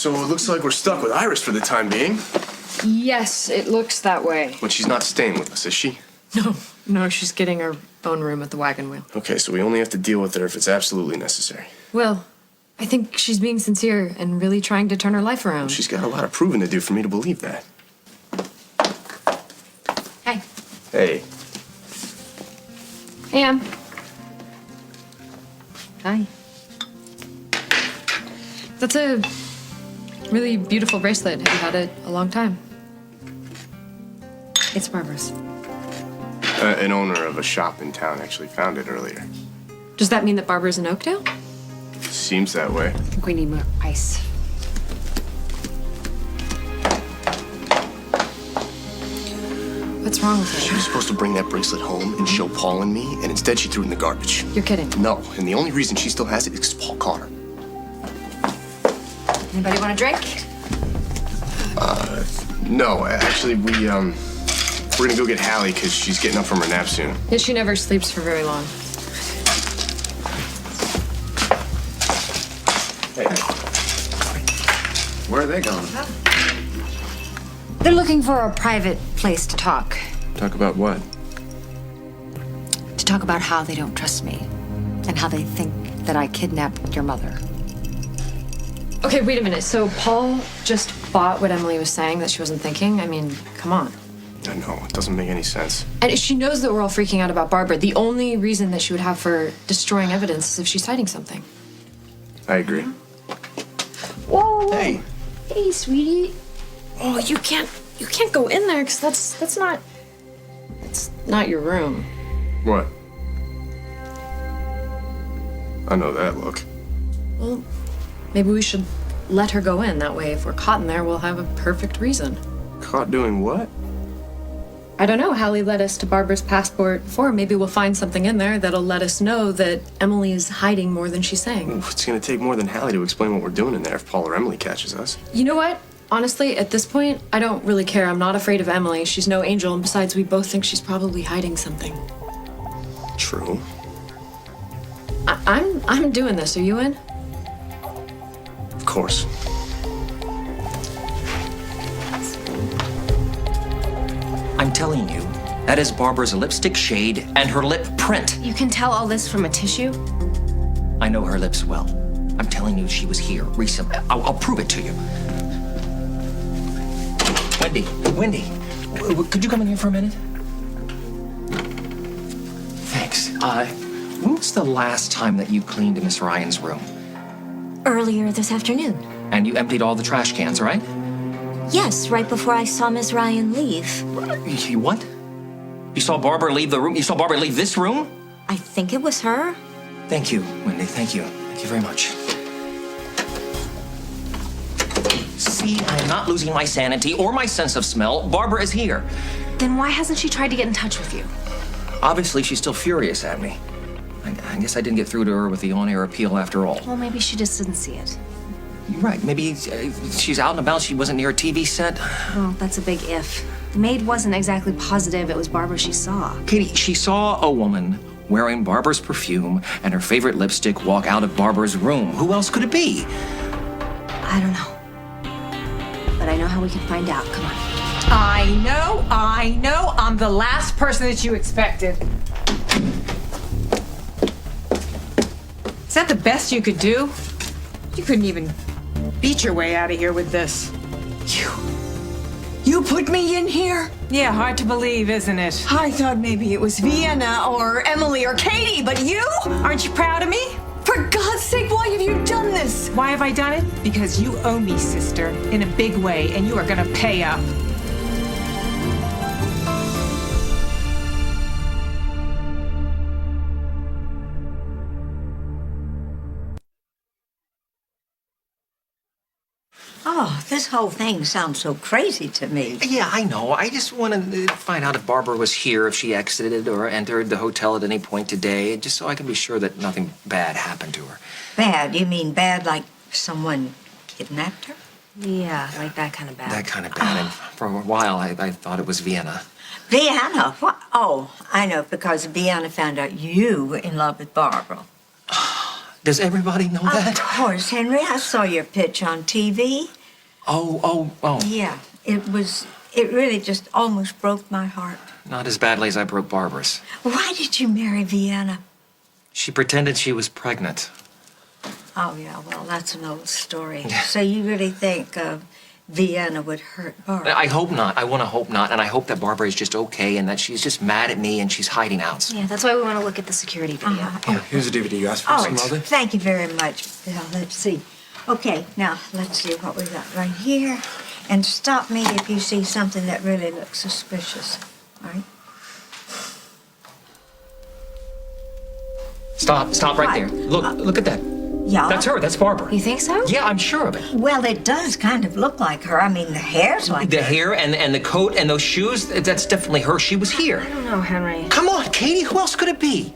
So it looks like we're stuck with Iris for the time being. Yes, it looks that way. But she's not staying with us, is she? No, she's getting her own room at the Wagon Wheel. Okay, so we only have to deal with her if it's absolutely necessary. Will, I think she's being sincere and really trying to turn her life around. Well, she's got a lot of proving to do for me to believe that. Hey. Hey. Hey, Em. Hi. That's a really beautiful bracelet. Have you had it a long time? It's Barbara's. An owner of a shop in town actually found it earlier. Does that mean that Barbara's in Oakdale? Seems that way. I think we need more ice. What's wrong with her? She was supposed to bring that bracelet home and show Paul and me, and instead she threw it in the garbage. You're kidding. No, and the only reason she still has it is because Paul caught her. Anybody want a drink? No, actually, we're gonna go get Hallie because she's getting up from her nap soon. Yeah, she never sleeps for very long. Hey. Where are they going? They're looking for a private place to talk. Talk about what? To talk about how they don't trust me and how they think that I kidnapped your mother. Okay, wait a minute. So Paul just bought what Emily was saying that she wasn't thinking? I mean, come on. I know, it doesn't make any sense. And she knows that we're all freaking out about Barbara. The only reason that she would have for destroying evidence is if she's hiding something. I agree. Whoa! Hey. Hey, sweetie. Oh, you can't go in there because that's not your room. What? I know that look. Well, maybe we should let her go in. That way, if we're caught in there, we'll have a perfect reason. Caught doing what? I don't know. Hallie led us to Barbara's passport before. Maybe we'll find something in there that'll let us know that Emily is hiding more than she's saying. Ooh, it's gonna take more than Hallie to explain what we're doing in there if Paul or Emily catches us. You know what? Honestly, at this point, I don't really care. I'm not afraid of Emily. She's no angel, and besides, we both think she's probably hiding something. True. I'm doing this. Are you in? Of course. I'm telling you, that is Barbara's lipstick shade and her lip print. You can tell all this from a tissue? I know her lips well. I'm telling you, she was here recently. I'll prove it to you. Wendy, could you come in here for a minute? Thanks. When was the last time that you cleaned Miss Ryan's room? Earlier this afternoon. And you emptied all the trash cans, right? Yes, right before I saw Miss Ryan leave. You what? You saw Barbara leave the room? You saw Barbara leave this room? I think it was her. Thank you, Wendy. Thank you. Thank you very much. See, I'm not losing my sanity or my sense of smell. Barbara is here. Then why hasn't she tried to get in touch with you? Obviously, she's still furious at me. I guess I didn't get through to her with the on-air appeal after all. Well, maybe she just didn't see it. You're right. Maybe she's out and about. She wasn't near a TV set. Well, that's a big if. The maid wasn't exactly positive it was Barbara she saw. Katie, she saw a woman wearing Barbara's perfume and her favorite lipstick walk out of Barbara's room. Who else could it be? I don't know. But I know how we can find out. Come on. I know. I'm the last person that you expected. Is that the best you could do? You couldn't even beat your way out of here with this. You put me in here? Yeah, hard to believe, isn't it? I thought maybe it was Vienna or Emily or Katie, but you? Aren't you proud of me? For God's sake, why have you done this? Why have I done it? Because you owe me, sister, in a big way, and you are gonna pay up. Oh, this whole thing sounds so crazy to me. Yeah, I know. I just wanted to find out if Barbara was here, if she exited or entered the hotel at any point today, just so I can be sure that nothing bad happened to her. Bad? You mean bad like someone kidnapped her? Yeah, like that kind of bad. That kind of bad. And for a while, I thought it was Vienna. Vienna? What? Oh, I know, because Vienna found out you were in love with Barbara. Does everybody know Of that? course, Henry. I saw your pitch on TV. Oh. Yeah, it really just almost broke my heart. Not as badly as I broke Barbara's. Why did you marry Vienna? She pretended she was pregnant. Oh, yeah, well, that's an old story. So you really think Vienna would hurt Barbara? I hope not. I want to hope not. And I hope that Barbara is just okay and that she's just mad at me and she's hiding out. Yeah, that's why we want to look at the security video. Here's the DVD you asked for, Oh, Esmeralda. thank you very much. Now, let's see. Okay, now, let's see what we got right here. And stop me if you see something that really looks suspicious. All right? Stop right there. Look at that. Yeah. That's her. That's Barbara. You think so? Yeah, I'm sure of it. Well, it does kind of look like her. I mean, the hair's like The hair and the coat and those shoes, that's definitely her. She was here. I don't know, Henry. Come on, Katie. Who else could it be?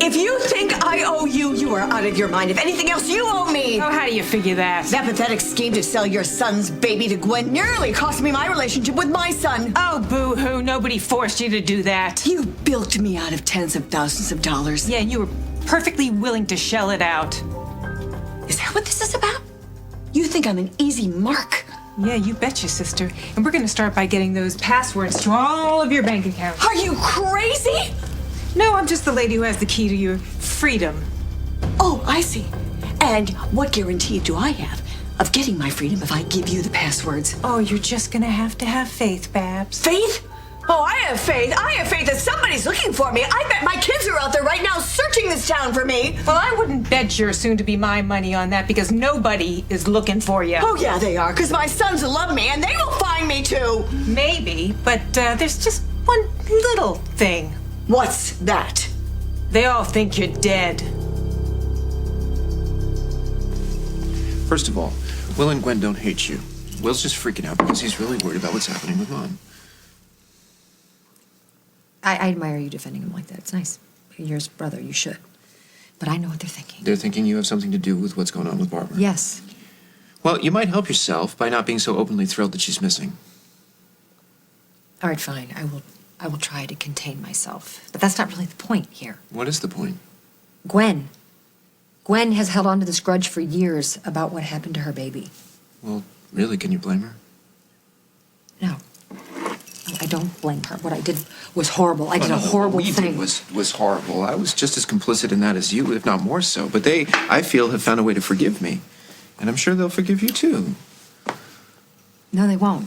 If you think I owe you, you are out of your mind. If anything else, you owe me. Oh, how do you figure that? That pathetic scheme to sell your son's baby to Gwen nearly cost me my relationship with my son. Oh, boo-hoo. Nobody forced you to do that. You bilked me out of tens of thousands of dollars. Yeah, and you were perfectly willing to shell it out. Is that what this is about? You think I'm an easy mark? Yeah, you betcha, sister. And we're going to start by getting those passwords to all of your bank accounts. Are you crazy? No, I'm just the lady who has the key to your freedom. Oh, I see. And what guarantee do I have of getting my freedom if I give you the passwords? Oh, you're just going to have faith, Babs. Faith? Oh, I have faith. I have faith that somebody's looking for me. I bet my kids are out there right now searching this town for me. Well, I wouldn't bet your soon-to-be my money on that because nobody is looking for you. Oh, yeah, they are, because my sons love me, and they will find me, too. Maybe, but there's just one little thing. What's that? They all think you're dead. First of all, Will and Gwen don't hate you. Will's just freaking out because he's really worried about what's happening with Mom. I admire you defending him like that. It's nice. You're his brother. You should. But I know what they're thinking. They're thinking you have something to do with what's going on with Barbara. Yes. Well, you might help yourself by not being so openly thrilled that she's missing. All right, fine. I will try to contain myself. But that's not really the point here. What is the point? Gwen. Gwen has held on to this grudge for years about what happened to her baby. Well, really, can you blame her? No. I don't blame her. What I did was horrible. I did a horrible what we thing. did was horrible. I was just as complicit in that as you, if not more so. But they, I feel, have found a way to forgive me. And I'm sure they'll forgive you, too. No, they won't.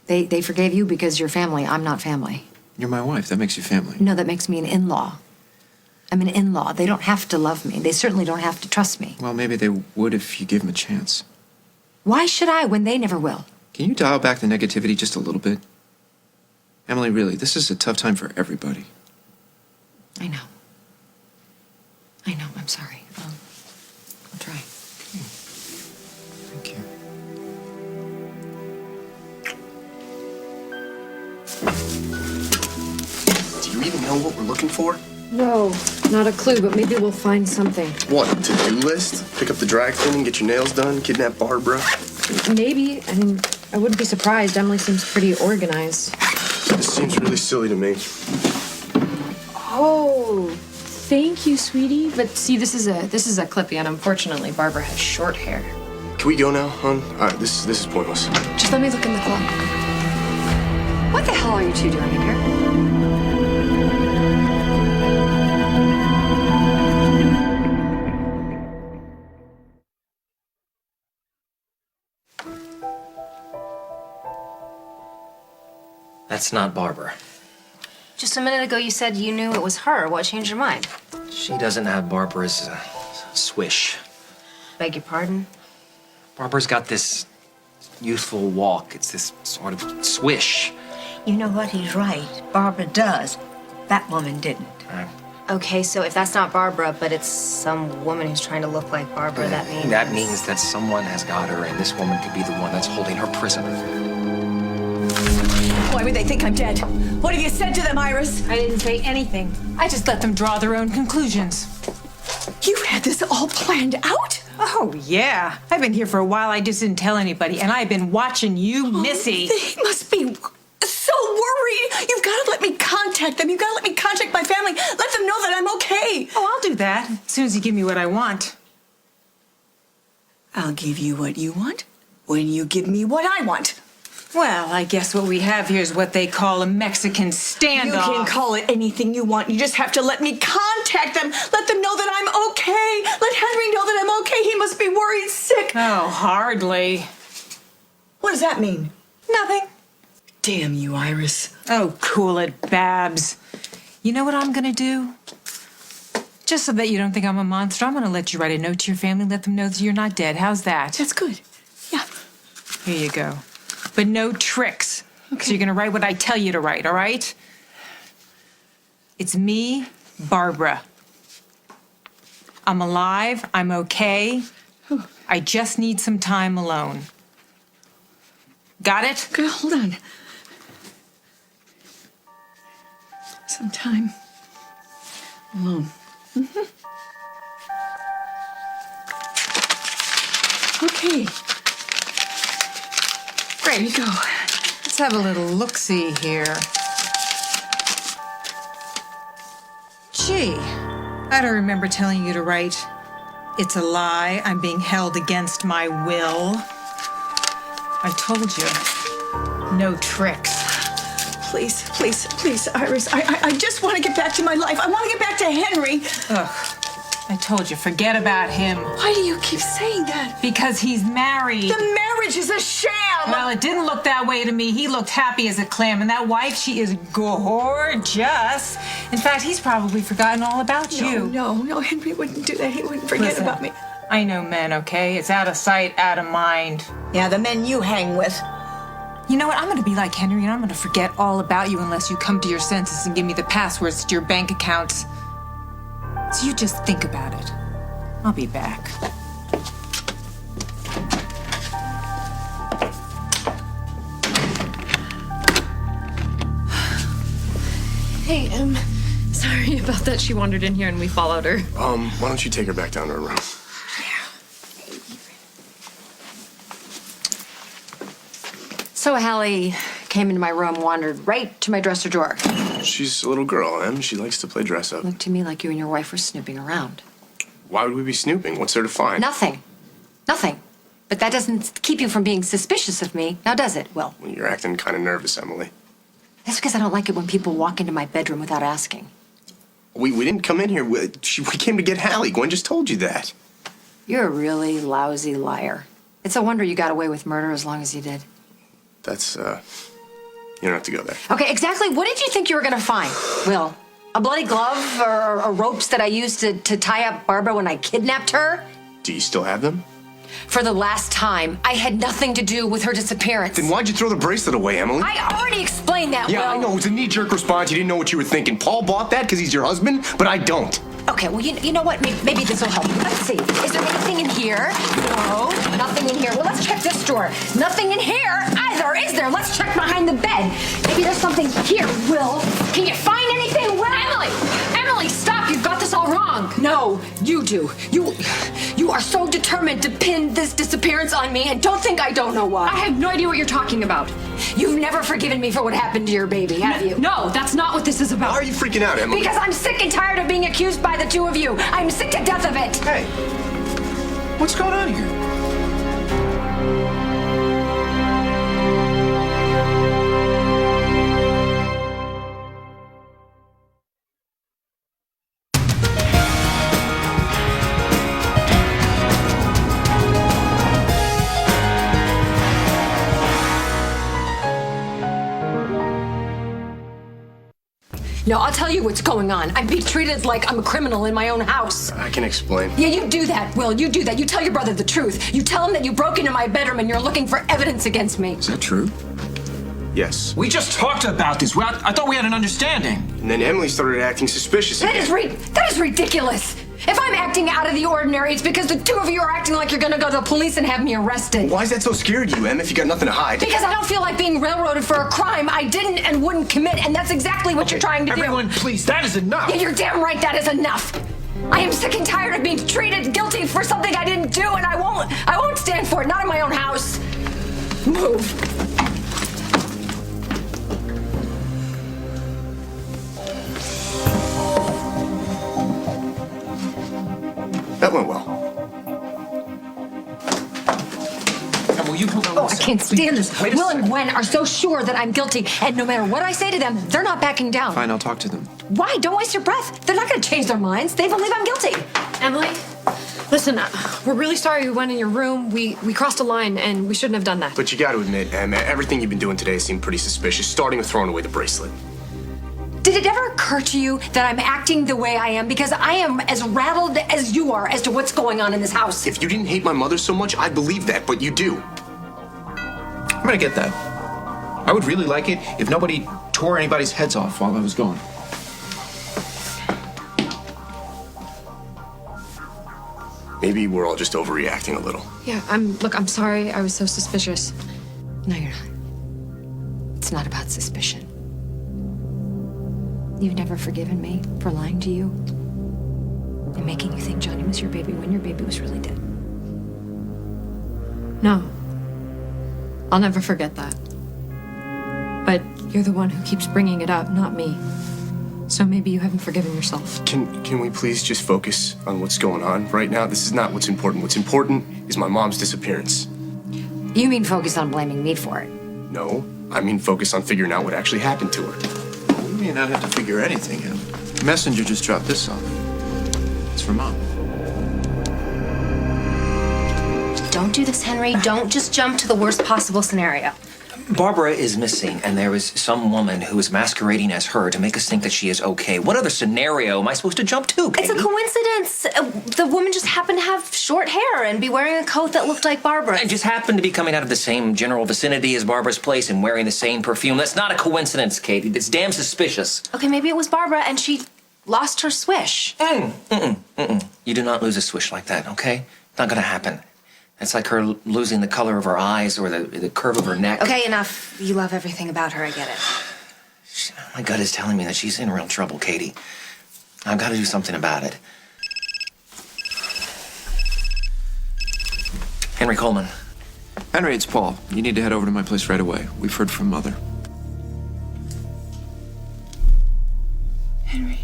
They forgave you because you're family. I'm not family. You're my wife. That makes you family. No, that makes me an in-law. I'm an in-law. They don't have to love me. They certainly don't have to trust me. Well, maybe they would if you give them a chance. Why should I when they never will? Can you dial back the negativity just a little bit? Emily, really, this is a tough time for everybody. I know. I'm sorry. I'll try. Thank you. Do you even know what we're looking for? No, not a clue, but maybe we'll find something. What, a to-do list? Pick up the dry cleaning, get your nails done, kidnap Barbara? Maybe. I mean, I wouldn't be surprised. Emily seems pretty organized. This seems really silly to me. Oh, thank you, sweetie. But see, this is a clippy, and unfortunately, Barbara has short hair. Can we go now, hon? All right, this is pointless. Just let me look in the clock. What the hell are you two doing in here? That's not Barbara. Just a minute ago, you said you knew it was her. What changed your mind? She doesn't have Barbara's swish. Beg your pardon? Barbara's got this youthful walk. It's this sort of swish. You know what? He's right. Barbara does. That woman didn't. Okay, so if that's not Barbara, but it's some woman who's trying to look like Barbara, that means... That means that someone has got her, and this woman could be the one that's holding her prisoner. Why would they think I'm dead? What have you said to them, Iris? I didn't say anything. I just let them draw their own conclusions. You had this all planned out? Oh, yeah. I've been here for a while. I just didn't tell anybody. And I've been watching you, Missy. They must be so worried. You've got to let me contact them. You've got to let me contact my family. Let them know that I'm okay. Oh, I'll do that as soon as you give me what I want. I'll give you what you want when you give me what I want. Well, I guess what we have here is what they call a Mexican standoff. You can call it anything you want. You just have to let me contact them. Let them know that I'm okay. Let Henry know that I'm okay. He must be worried sick. Oh, hardly. What does that mean? Nothing. Damn you, Iris. Oh, cool it, Babs. You know what I'm gonna do? Just so that you don't think I'm a monster, I'm gonna let you write a note to your family, let them know that you're not dead. How's that? That's good. Yeah. Here you go. But no tricks. Okay. So you're gonna write what I tell you to write, all right? It's me, Barbara. I'm alive, I'm okay. I just need some time alone. Got it? Okay, hold on. Some time alone. Okay. Great. There you go. Let's have a little look-see here. Gee, I don't remember telling you to write, "It's a lie, I'm being held against my will." I told you, no tricks. Please, please, please, Iris. I just want to get back to my life. I want to get back to Henry. Ugh, I told you, forget about him. Why do you keep saying that? Because he's married. The marriage is a sham. Well, it didn't look that way to me. He looked happy as a clam, and that wife, she is gorgeous. In fact, he's probably forgotten all about you. No, Henry wouldn't do that. He wouldn't forget Listen, about me. I know men, okay? It's out of sight, out of mind. Yeah, the men you hang with. You know what? I'm gonna be like Henry, and I'm gonna forget all about you unless you come to your senses and give me the passwords to your bank accounts. So you just think about it. I'll be back. Hey, sorry about that. She wandered in here and we followed her. Why don't you take her back down to her room? So Hallie came into my room, wandered right to my dresser drawer. She's a little girl, Em. She likes to play dress up. Looked to me like you and your wife were snooping around. Why would we be snooping? What's there to find? Nothing. Nothing. But that doesn't keep you from being suspicious of me, now does it, Will? Well, you're acting kind of nervous, Emily. That's because I don't like it when people walk into my bedroom without asking. We didn't come in here. We came to get Hallie. Gwen just told you that. You're a really lousy liar. It's a wonder you got away with murder as long as you did. That's, you don't have to go there. Okay, exactly what did you think you were gonna find, Will? A bloody glove or ropes that I used to tie up Barbara when I kidnapped her? Do you still have them? For the last time, I had nothing to do with her disappearance. Then why'd you throw the bracelet away, Emily? I already explained that, Yeah, Will. I know. It was a knee-jerk response. You didn't know what you were thinking. Paul bought that because he's your husband, but I don't. Okay, well, you know what? Maybe this will help. Let's see. Is there anything in here? No, nothing in here. Well, let's check this drawer. Nothing in here either, is there? Let's check behind the bed. Maybe there's something here, Will. Can you find anything, Will? Emily, stop! You've got this all wrong. No, you do. You are so determined to pin this disappearance on me, and don't think I don't know why. I have no idea what you're talking about. You've never forgiven me for what happened to your baby, have you? No, that's not what this is about. Why are you freaking out, Emily? Because I'm sick and tired of being accused by the two of you. I'm sick to death of it. Hey, what's going on here? No, I'll tell you what's going on. I'm being treated like I'm a criminal in my own house. I can explain. Yeah, you do that, Will. You do that. You tell your brother the truth. You tell him that you broke into my bedroom and you're looking for evidence against me. Is that true? Yes. We just talked about this. I thought we had an understanding. And then Emily started acting suspicious That again. is ridiculous. If I'm acting out of the ordinary, it's because the two of you are acting like you're gonna go to the police and have me arrested. Why is that so scared you, Em, if you got nothing to hide? Because I don't feel like being railroaded for a crime I didn't and wouldn't commit, and that's exactly what you're trying to Everyone, please, that is enough. do. Yeah, you're damn right that is enough. I am sick and tired of being treated guilty for something I didn't do, and I won't stand for it, not in my own house. Move. That went well. And will you hold on? Oh, I can't stand this. Will and Gwen are so sure that I'm guilty, and no matter what I say to them, they're not backing down. Fine, I'll talk to them. Why? Don't waste your breath. They're not going to change their minds. They believe I'm guilty. Emily, listen, we're really sorry we went in your room. We crossed a line, and we shouldn't have done that. But you got to admit, Em, everything you've been doing today seemed pretty suspicious, starting with throwing away the bracelet. Did it ever occur to you that I'm acting the way I am because I am as rattled as you are as to what's going on in this house? If you didn't hate my mother so much, I'd believe that, but you do. I'm gonna get that. I would really like it if nobody tore anybody's heads off while I was gone. Maybe we're all just overreacting a little. Yeah, I'm sorry I was so suspicious. No, you're not. It's not about suspicion. You've never forgiven me for lying to you and making you think Johnny was your baby when your baby was really dead. No. I'll never forget that. But you're the one who keeps bringing it up, not me. So maybe you haven't forgiven yourself. Can we please just focus on what's going on right now? This is not what's important. What's important is my mom's disappearance. You mean focus on blaming me for it? No, I mean focus on figuring out what actually happened to her. We may not have to figure anything out. Messenger just dropped this off. It's for Mom. Don't do this, Henry. Don't just jump to the worst possible scenario. Barbara is missing, and there is some woman who is masquerading as her to make us think that she is okay. What other scenario am I supposed to jump to, Katie? It's a coincidence. The woman just happened to have short hair and be wearing a coat that looked like Barbara. And just happened to be coming out of the same general vicinity as Barbara's place and wearing the same perfume. That's not a coincidence, Katie. It's damn suspicious. Okay, maybe it was Barbara and she lost her swish. You do not lose a swish like that, okay? Not gonna happen. It's like her losing the color of her eyes or the curve of her neck. Okay, enough. You love everything about her. I get it. My gut is telling me that she's in real trouble, Katie. I've got to do something about it. Henry Coleman. Henry, it's Paul. You need to head over to my place right away. We've heard from Mother. Henry,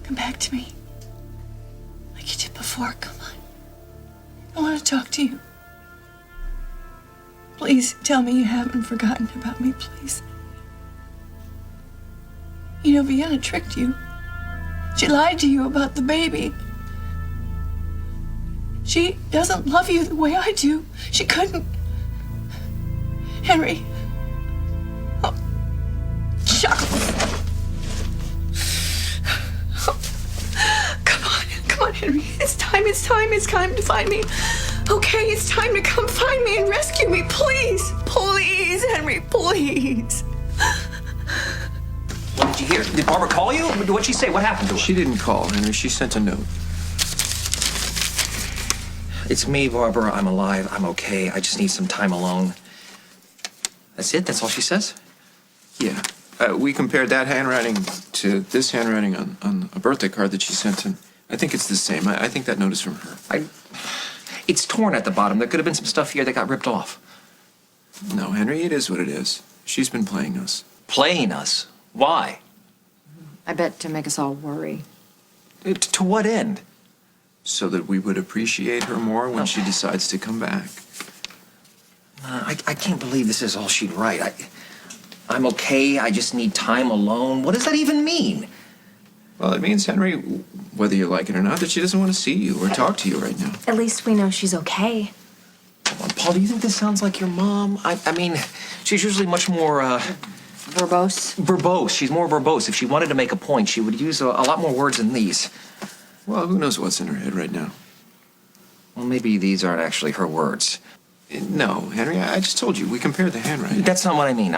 come back to me. Like you did before. Come on. I want to talk to you. Please tell me you haven't forgotten about me, please. You know, Vienna tricked you. She lied to you about the baby. She doesn't love you the way I do. She couldn't. Henry. Oh. Chuckles. Come on, Henry. It's time to find me. Okay, it's time to come find me and rescue me. Please. Please, Henry, please. What did you hear? Did Barbara call you? What'd she say? What happened to her? She didn't call, Henry. She sent a note. It's me, Barbara. I'm alive. I'm okay. I just need some time alone. That's it? That's all she says? Yeah. We compared that handwriting to this handwriting on a birthday card that she sent him. I think it's the same. I think that note is from her. It's torn at the bottom. There could have been some stuff here that got ripped off. No, Henry, it is what it is. She's been playing us. Playing us? Why? I bet to make us all worry. To what end? So that we would appreciate her more when she decides to come back. I can't believe this is all she'd write. I'm okay. I just need time alone. What does that even mean? Well, it means, Henry, whether you like it or not, that she doesn't want to see you or talk to you right now. At least we know she's okay. Paul, do you think this sounds like your mom? I mean, she's usually much more, Verbose? verbose. She's more verbose. If she wanted to make a point, she would use a lot more words than these. Well, who knows what's in her head right now? Well, maybe these aren't actually her words. No, Henry, I just told you. We compared the handwriting. That's not what I mean.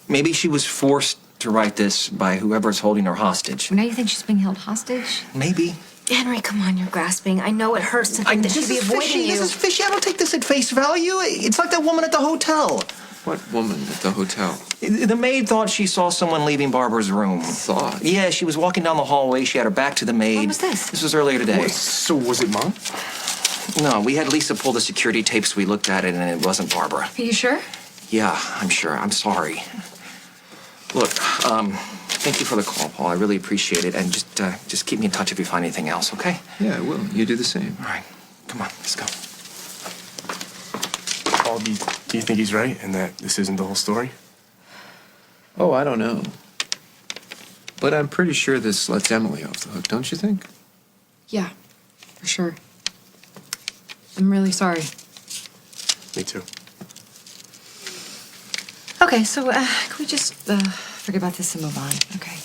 Maybe she was forced to write this by whoever's holding her hostage. Now you think she's being held hostage? Maybe. Henry, come on, you're grasping. I know it hurts to think that she'd be avoiding you. This is fishy. I don't take this at face value. It's like that woman at the hotel. What woman at the hotel? The maid thought she saw someone leaving Barbara's room. Thought? Yeah, she was walking down the hallway. She had her back to the maid. When was this? This was earlier today. So was it Mom? No, we had Lisa pull the security tapes. We looked at it, and it wasn't Barbara. Are you sure? Yeah, I'm sure. I'm sorry. Look, Thank you for the call, Paul. I really appreciate it. And just keep me in touch if you find anything else, okay? Yeah, I will. You do the same. All right. Come on, let's go. Paul, do you think he's right and that this isn't the whole story? Oh, I don't know. But I'm pretty sure this lets Emily off the hook, don't you think? Yeah, for sure. I'm really sorry. Me too. Okay, so can we just forget about this and move on? Okay.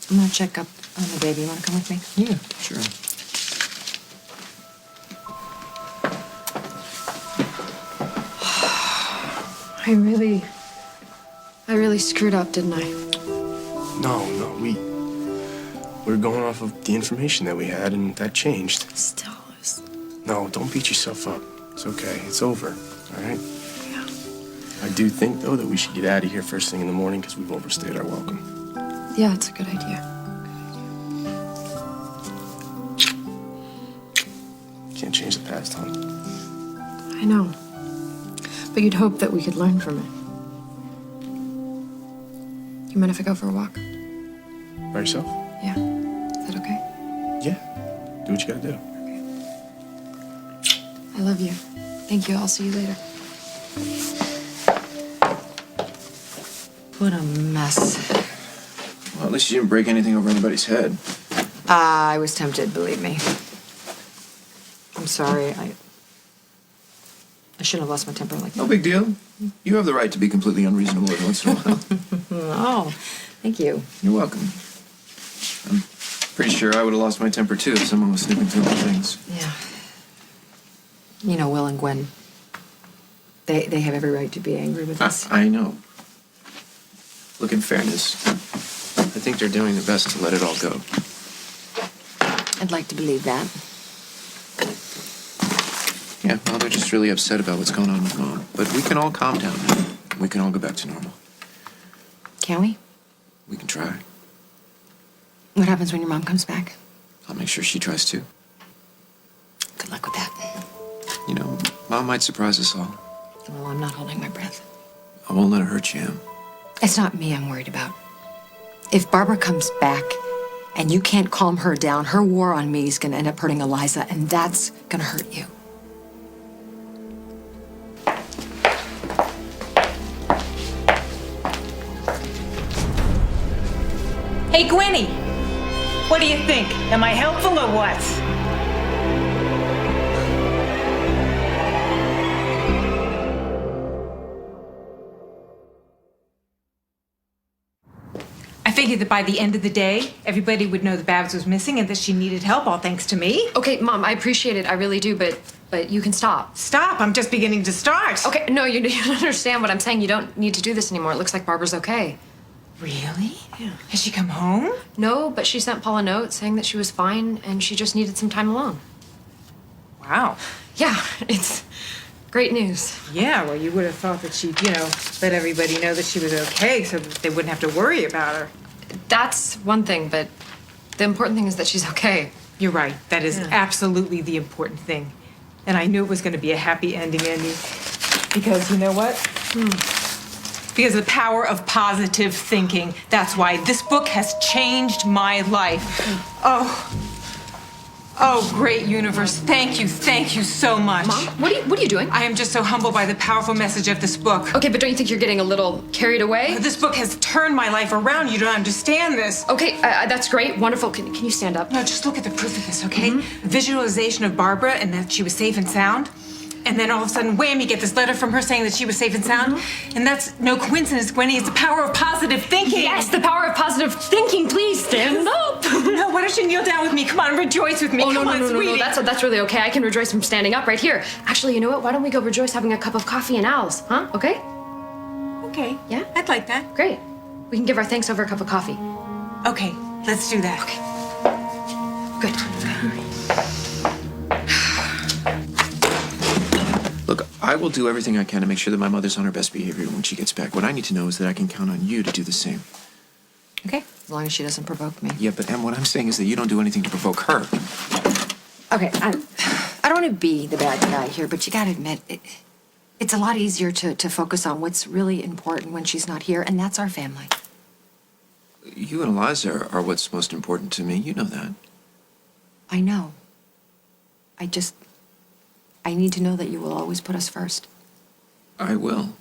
I'm gonna check up on the baby. You wanna come with me? Yeah, sure. I really screwed up, didn't I? No, we're going off of the information that we had, and that changed. Still is. No, don't beat yourself up. It's okay. It's over. All right? Yeah. I do think, though, that we should get out of here first thing in the morning because we've overstayed our welcome. Yeah, it's a good idea. Can't change the past, huh? I know. But you'd hope that we could learn from it. You mind if I go for a walk? By yourself? Yeah. Is that okay? Yeah. Do what you gotta do. I love you. Thank you. I'll see you later. What a mess. Well, at least you didn't break anything over anybody's head. I was tempted, believe me. I'm sorry. I shouldn't have lost my temper like No that. big deal. You have the right to be completely unreasonable every once in a while. Oh, thank you. You're welcome. I'm pretty sure I would have lost my temper too if someone was snipping through my things. Yeah. You know, Will and Gwen, they have every right to be angry with us. I know. Look, in fairness, I think they're doing their best to let it all go. I'd like to believe that. Yeah, well, they're just really upset about what's going on with Mom. But we can all calm down now. We can all go back to normal. Can we? We can try. What happens when your mom comes back? I'll make sure she tries too. Good luck with that. You know, Mom might surprise us all. Well, I'm not holding my breath. I won't let her hurt you, Em. It's not me I'm worried about. If Barbara comes back and you can't calm her down, her war on me is going to end up hurting Eliza, and that's going to hurt you. Hey, Gwenny, what do you think? Am I helpful or what? I figured that by the end of the day, everybody would know that Babs was missing and that she needed help, all thanks to me. Okay, Mom, I appreciate it. I really do, but you can stop. Stop, I'm just beginning to start. Okay, no, you don't understand what I'm saying. You don't need to do this anymore. It looks like Barbara's okay. Really? Yeah. Has she come home? No, but she sent Paul a note saying that she was fine and she just needed some time alone. Wow. Yeah, it's great news. Yeah, well, you would have thought that she'd, let everybody know that she was okay so that they wouldn't have to worry about her. That's one thing, but the important thing is that she's okay. You're right. That is absolutely the important thing. And I knew it was going to be a happy ending, Andy. Because you know what? Because of the power of positive thinking. That's why this book has changed my life. Oh, great universe. Thank you so much. Mom, what are you doing? I am just so humbled by the powerful message of this book. Okay, but don't you think you're getting a little carried away? This book has turned my life around. You don't understand this. Okay, that's great, wonderful. Can you stand up? No, just look at the proof of this, okay? Visualization of Barbara and that she was safe and sound. And then all of a sudden, wham, you get this letter from her saying that she was safe and sound. And that's no coincidence, Gwenny. It's the power of positive thinking. Yes, the power of positive thinking. Please stand up. No, why don't you kneel down with me? Come on, rejoice with me. Oh, Come on, no, sweetie. that's really okay. I can rejoice from standing up right here. Actually, you know what? Why don't we go rejoice having a cup of coffee in Al's, huh? Okay? Okay. Yeah? I'd like that. Great. We can give our thanks over a cup of coffee. Okay, let's do that. Okay. Good. Look, I will do everything I can to make sure that my mother's on her best behavior when she gets back. What I need to know is that I can count on you to do the same. Okay, as long as she doesn't provoke me. Yeah, but Em, what I'm saying is that you don't do anything to provoke her. Okay, I don't want to be the bad guy here, but you gotta admit, it's a lot easier to focus on what's really important when she's not here, and that's our family. You and Eliza are what's most important to me. You know that. I know. I need to know that you will always put us first. I will.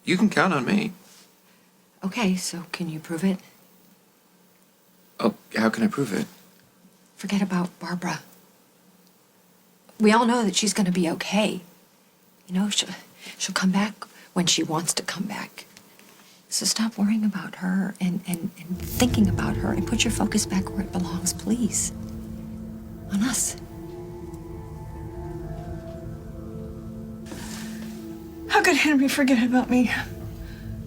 You can count on me. Okay, so can you prove it? Oh, how can I prove it? Forget about Barbara. We all know that she's going to be okay. You know, she'll come back when she wants to come back. So stop worrying about her and thinking about her and put your focus back where it belongs, please. On us. How could Henry forget about me?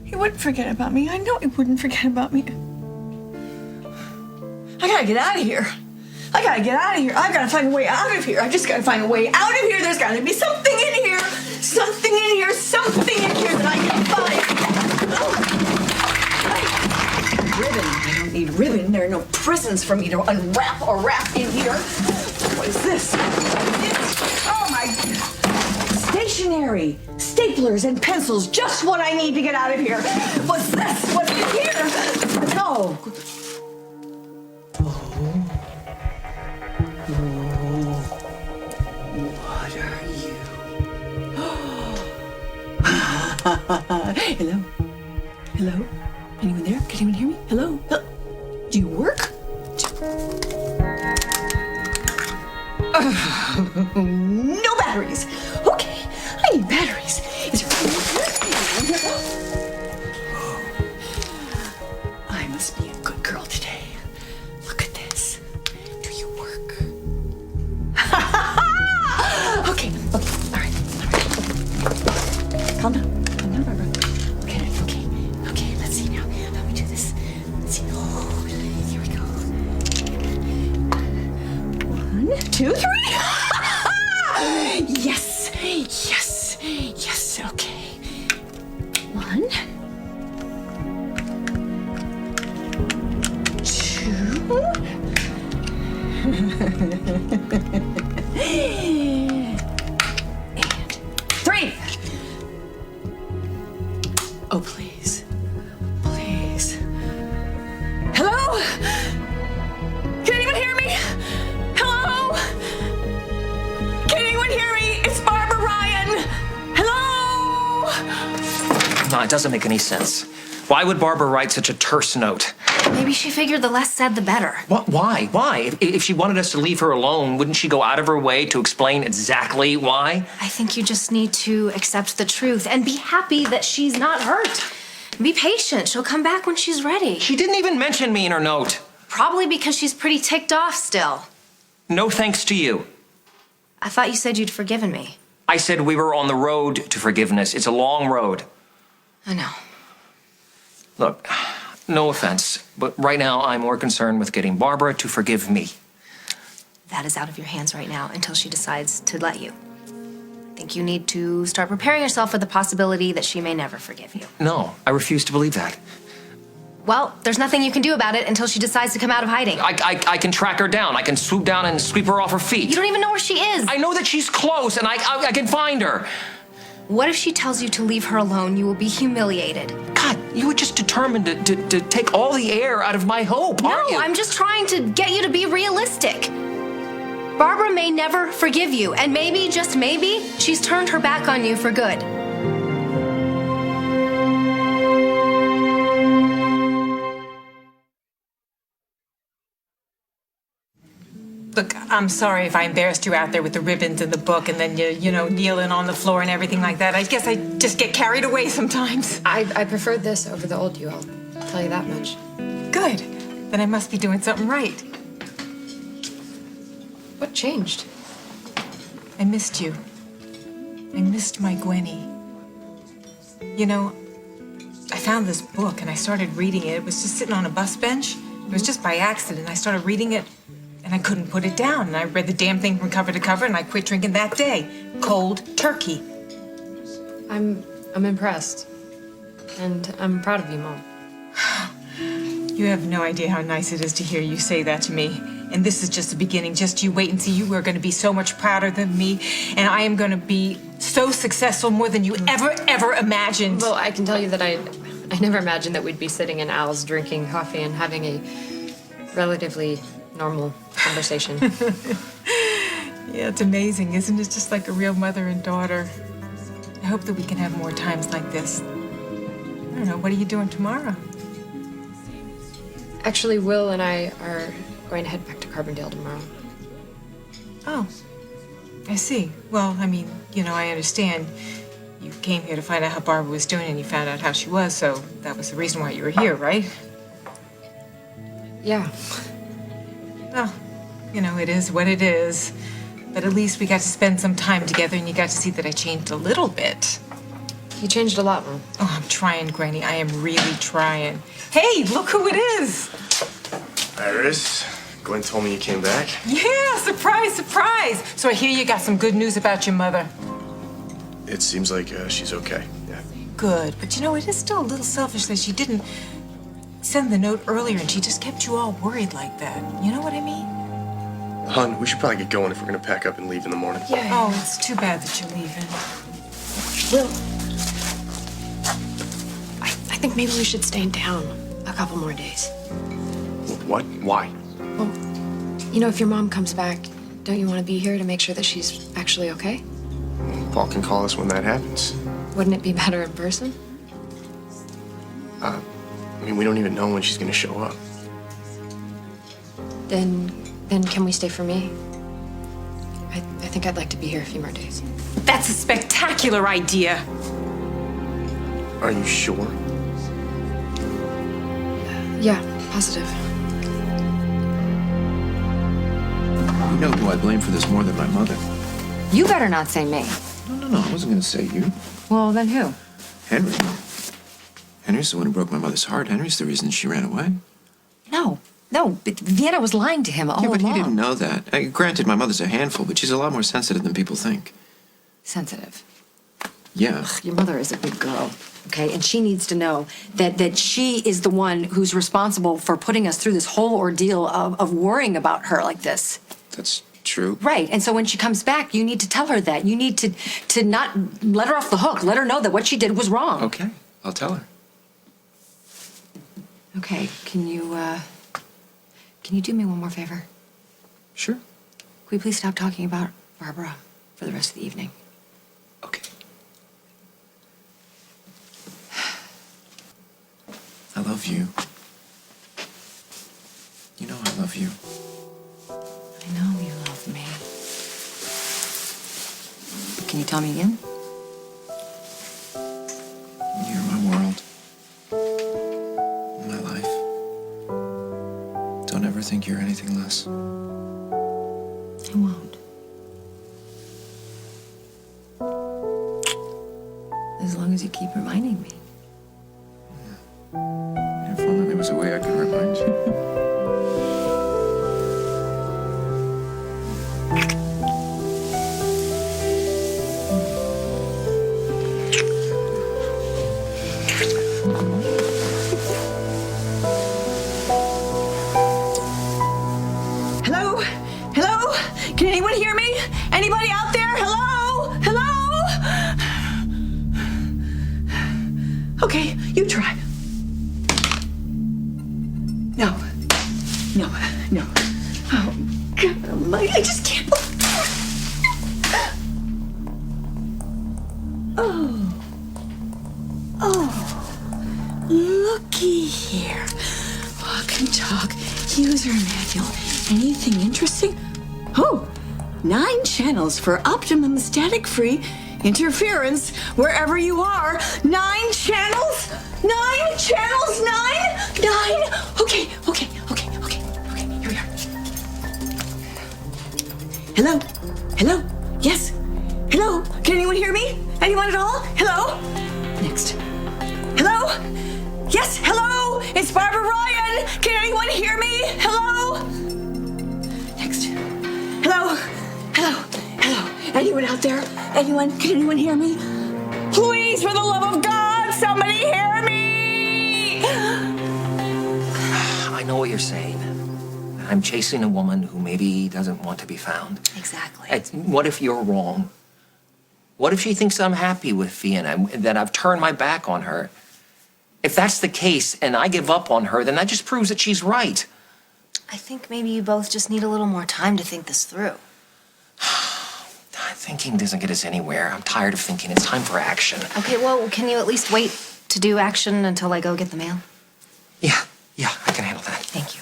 He wouldn't forget about me. I know he wouldn't forget about me. I gotta get out of here. I gotta get out of here. I gotta find a way out of here. I just gotta find a way out of here. There's gotta be something in here. Something in here. Something in here that I can find. Oh. Ribbon. I don't need ribbon. There are no prisons for me to unwrap or wrap in here. What is this? Oh my. Stationery, staplers, and pencils. Just what I need to get out of here. What's this? What's in here? No. What are you? Hello? Hello? Anyone there? Can anyone hear me? Hello? Do you work? No batteries. Okay, I need batteries. Is there I must be a good girl today. Look at this. Do you work? Okay, all right. Calm down, Barbara. Okay, let's see now. How we do this? Let's see. Oh, here we go. 1, 2, 3. Yes, okay. 1, 2. And 3. Oh, please. Please. Hello? Can anyone hear me? Hello? Can anyone hear me? It's Barbara Ryan. Hello? No, it doesn't make any sense. Why would Barbara write such a terse note? Maybe she figured the less said, the better. What? Why? Why? If she wanted us to leave her alone, wouldn't she go out of her way to explain exactly why? I think you just need to accept the truth and be happy that she's not hurt. Be patient. She'll come back when she's ready. She didn't even mention me in her note. Probably because she's pretty ticked off still. No thanks to you. I thought you said you'd forgiven me. I said we were on the road to forgiveness. It's a long road. I know. Look, no offense, but right now I'm more concerned with getting Barbara to forgive me. That is out of your hands right now until she decides to let you. I think you need to start preparing yourself for the possibility that she may never forgive you. No, I refuse to believe that. Well, there's nothing you can do about it until she decides to come out of hiding. I can track her down. I can swoop down and sweep her off her feet. You don't even know where she is. I know that she's close, and I can find her. What if she tells you to leave her alone? You will be humiliated. God, you were just determined to take all the air out of my hope, aren't you? No, I'm just trying to get you to be realistic. Barbara may never forgive you, and maybe, just maybe, she's turned her back on you for good. Look, I'm sorry if I embarrassed you out there with the ribbons and the book and then you know, kneeling on the floor and everything like that. I guess I just get carried away sometimes. I preferred this over the old you, I'll tell you that much. Good. Then I must be doing something right. What changed? I missed you. I missed my Gwenny. You know, I found this book and I started reading it. It was just sitting on a bus bench. It was just by accident. I started reading it and I couldn't put it down. And I read the damn thing from cover to cover and I quit drinking that day. Cold turkey. I'm impressed. And I'm proud of you, Mom. You have no idea how nice it is to hear you say that to me. And this is just the beginning. Just you wait and see. You are going to be so much prouder than me. And I am going to be so successful, more than you ever imagined. Well, I can tell you that I I never imagined that we'd be sitting in Al's drinking coffee and having a relatively normal conversation. Yeah, it's amazing, isn't it? Just like a real mother and daughter. I hope that we can have more times like this. I don't know, what are you doing tomorrow? Actually, Will and I are going to head back to Carbondale tomorrow. Oh, I see. Well, I mean, I understand you came here to find out how Barbara was doing and you found out how she was, so that was the reason why you were here, right? Yeah. Well, it is what it is. But at least we got to spend some time together and you got to see that I changed a little bit. You changed a lot, Mom. Oh, I'm trying, Granny. I am really trying. Hey, look who it is. Iris, Gwen told me you came back. Yeah, surprise, surprise. So I hear you got some good news about your mother. It seems like she's okay. Yeah. Good. But it is still a little selfish that she didn't send the note earlier and she just kept you all worried like that. You know what I mean? Hon, we should probably get going if we're gonna pack up and leave in the morning. Yeah. Oh, it's too bad that you're leaving. Will, I think maybe we should stay in town a couple more days. What? Why? Well, if your mom comes back, don't you want to be here to make sure that she's actually okay? Paul can call us when that happens. Wouldn't it be better in person? We don't even know when she's gonna show up. Then can we stay for me? I think I'd like to be here a few more days. That's a spectacular idea. Are you sure? Yeah, positive. You know who I blame for this more than my mother. You better not say me. No, I wasn't going to say you. Well, then who? Henry. Henry's the one who broke my mother's heart. Henry's the reason she ran away. No, but Vienna was lying to him all Yeah, but along. he didn't know that. Granted, my mother's a handful, but she's a lot more sensitive than people think. Sensitive. Yeah. Your mother is a good girl, okay? And she needs to know that she is the one who's responsible for putting us through this whole ordeal of worrying about her like this. That's true. Right. And so when she comes back, you need to tell her that. You need to not let her off the hook. Let her know that what she did was wrong. Okay, I'll tell her. Okay, can you do me one more favor? Sure. Can we please stop talking about Barbara for the rest of the evening? Okay. I love you. You know I love you. I know you love me. Can you tell me again? You're my world. My life. Don't ever think you're anything less. I won't. As long as you keep reminding me. If only there was a way I could remind you. Hello? Hello? Can anyone hear me? Anybody out there? Hello? Hello? Okay, you try. No. No. No. Oh, God, I just can't. Oh, looky here. Walk and talk, user manual. Anything interesting? Oh, 9 channels for optimum static-free interference wherever you are. 9 channels? 9 channels? 9? 9? Okay. Here we are. Hello? Hello? Yes? Hello? Can anyone hear me? Anyone at all? Hello? Next. Hello? Yes, hello? It's Barbara Ryan. Can anyone hear me? Hello? Next. Hello? Hello? Anyone out there? Anyone? Can anyone hear me? Please, for the love of God, somebody hear me! I know what you're saying. I'm chasing a woman who maybe doesn't want to be found. Exactly. What if you're wrong? What if she thinks I'm happy with Vienna, that I've turned my back on her? If that's the case and I give up on her, then that just proves that she's right. I think maybe you both just need a little more time to think this through. Thinking doesn't get us anywhere. I'm tired of thinking. It's time for action. Okay, well, can you at least wait to do action until I go get the mail? Yeah, I can handle that. Thank you.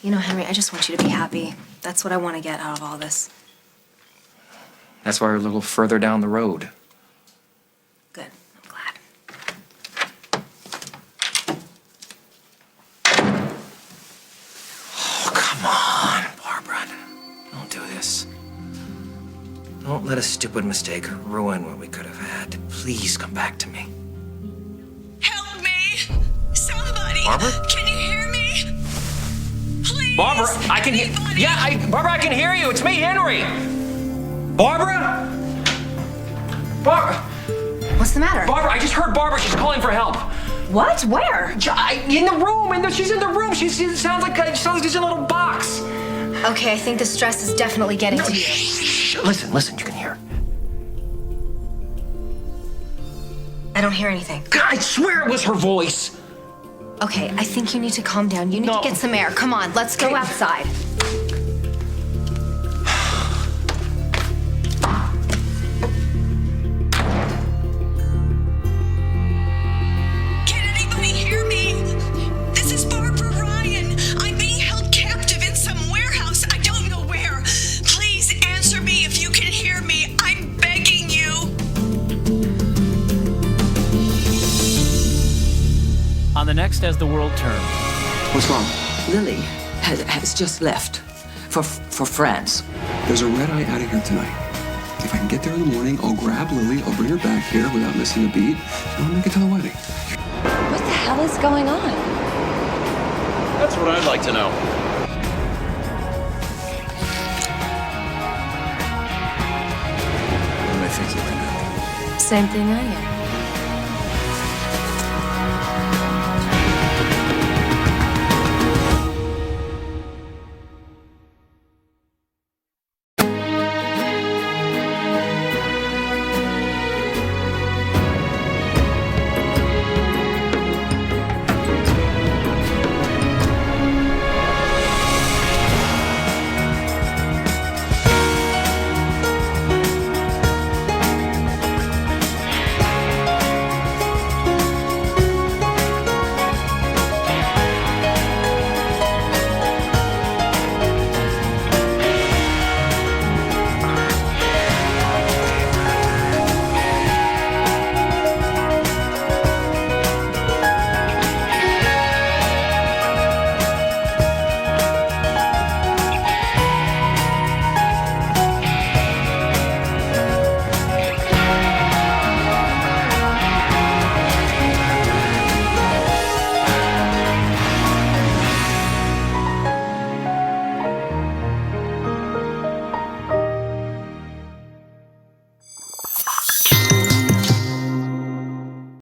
You know, Henry, I just want you to be happy. That's what I want to get out of all this. That's why we're a little further down the road. Good. I'm glad. Oh, come on, Barbara. Don't do this. Don't let a stupid mistake ruin what we could have had. Please come back to me. Help me! Somebody! Barbara? Can you hear me? Please! Barbara, I can hear. Anybody? Yeah, Barbara, I can hear you. It's me, Henry. Barbara? What's the matter? Barbara, I just heard Barbara. She's calling for help. What? Where? In the room. She's in the room. She sounds like she's in a little box. Okay, I think the stress is definitely getting to you. Shh. Listen. You can hear. I don't hear anything. I swear it was her voice. Okay, I think you need to calm down. You need No. to get some air. Come on, let's go outside. Can anybody hear me? This is Barbara Ryan. I'm being held captive in some warehouse. I don't know where. Please answer me if you can hear me. I'm begging you. On the next As the World Turns. What's wrong? Lily has just left for France. There's a red eye out of here tonight. If I can get there in the morning, I'll grab Lily, I'll bring her back here without missing a beat, and I'll make it to the wedding. What the hell is going on? That's what I'd like to know. What am I thinking right now? Same thing I am.